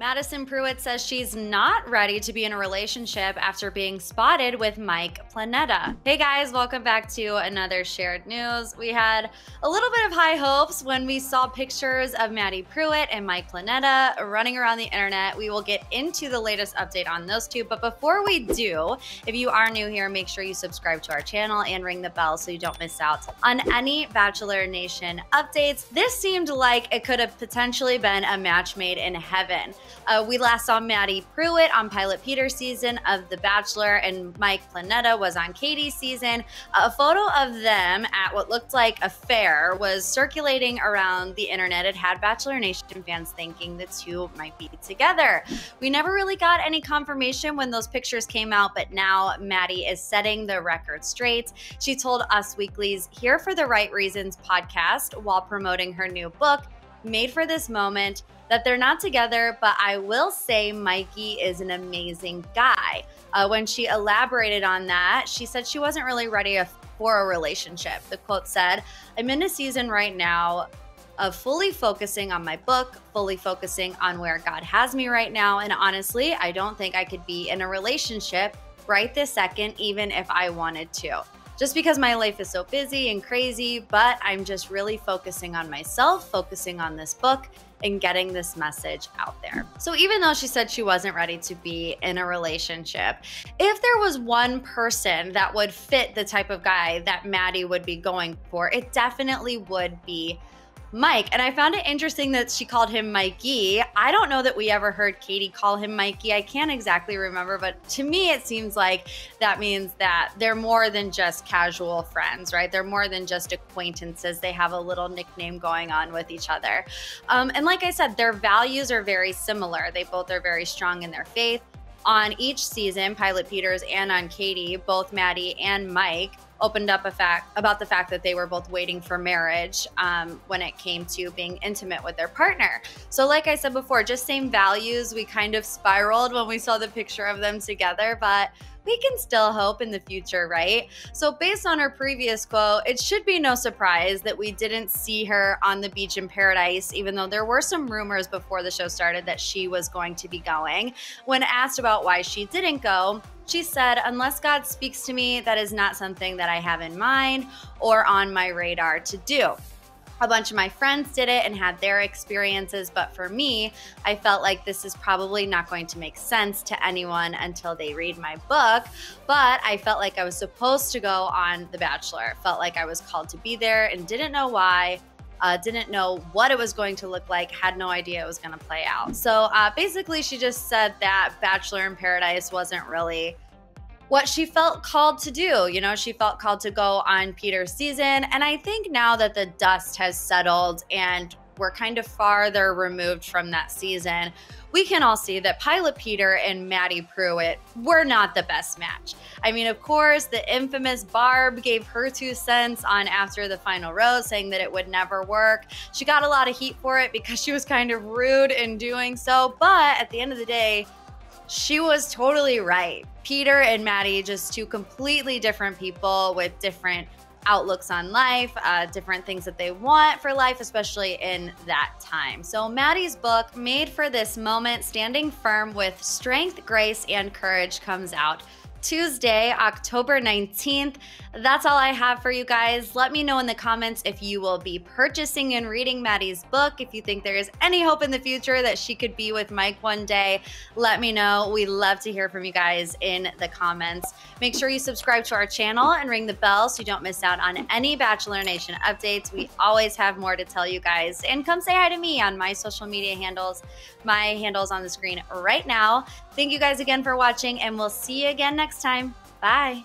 Madison Prewett says she's not ready to be in a relationship after being spotted with Mike Planeta. Hey guys, welcome back to another shared news. We had a little bit of high hopes when we saw pictures of Madi Prewett and Mike Planeta running around the internet. We will get into the latest update on those two, but before we do, if you are new here, make sure you subscribe to our channel and ring the bell so you don't miss out on any Bachelor Nation updates. This seemed like it could have potentially been a match made in heaven. We last saw Madi Prewett on Pilot Peter's season of The Bachelor, and Mike Planeta was on Katie's season. A photo of them at what looked like a fair was circulating around the internet. It had Bachelor Nation fans thinking the two might be together. We never really got any confirmation when those pictures came out, but now Madi is setting the record straight. She told Us Weekly's Here for the Right Reasons podcast while promoting her new book, Made for This Moment, that they're not together, but I will say Mikey is an amazing guy. When she elaborated on that, she said she wasn't really ready for a relationship. The quote said, "I'm in a season right now of fully focusing on my book, fully focusing on where God has me right now, and honestly, I don't think I could be in a relationship right this second, even if I wanted to. Just because my life is so busy and crazy, but I'm just really focusing on myself, focusing on this book, and getting this message out there." So even though she said she wasn't ready to be in a relationship, if there was one person that would fit the type of guy that Madi would be going for, it definitely would be Mike. And I found it interesting that she called him Mikey. I don't know that we ever heard Katie call him Mikey. I can't exactly remember, but to me it seems like that means that they're more than just casual friends, right? They're more than just acquaintances. They have a little nickname going on with each other. And like I said, their values are very similar. They both are very strong in their faith. On each season, Pilot Peters and on Katie, both Madi and Mike opened up about the fact that they were both waiting for marriage when it came to being intimate with their partner. So like I said before, just same values. We kind of spiraled when we saw the picture of them together, but we can still hope in the future, right? So based on her previous quote, it should be no surprise that we didn't see her on the beach in paradise, even though there were some rumors before the show started that she was going to be going. When asked about why she didn't go, she said, "Unless God speaks to me, that is not something that I have in mind or on my radar to do. A bunch of my friends did it and had their experiences, but for me, I felt like this is probably not going to make sense to anyone until they read my book, but I felt like I was supposed to go on The Bachelor. Felt like I was called to be there and didn't know why. Didn't know what it was going to look like, had no idea it was going to play out." So basically, she just said that Bachelor in Paradise wasn't really what she felt called to do. You know, she felt called to go on Peter's season. And I think now that the dust has settled and we're kind of farther removed from that season, we can all see that Pilot Peter and Madi Prewett were not the best match. I mean, of course, the infamous Barb gave her 2 cents on after the final rose, saying that it would never work. She got a lot of heat for it because she was kind of rude in doing so, but at the end of the day, she was totally right. Peter and Madi, just two completely different people with different outlooks on life, different things that they want for life, especially in that time. So Madi's book, Made for This Moment, Standing Firm with Strength, Grace, and Courage, comes out Tuesday, October 19th. That's all I have for you guys. Let me know in the comments if you will be purchasing and reading Madi's book. If you think there is any hope in the future that she could be with Mike one day, let me know. We love to hear from you guys in the comments. Make sure you subscribe to our channel and ring the bell so you don't miss out on any Bachelor Nation updates. We always have more to tell you guys. And come say hi to me on my social media handles. My handle's on the screen right now. Thank you guys again for watching, and we'll see you again next time. Bye.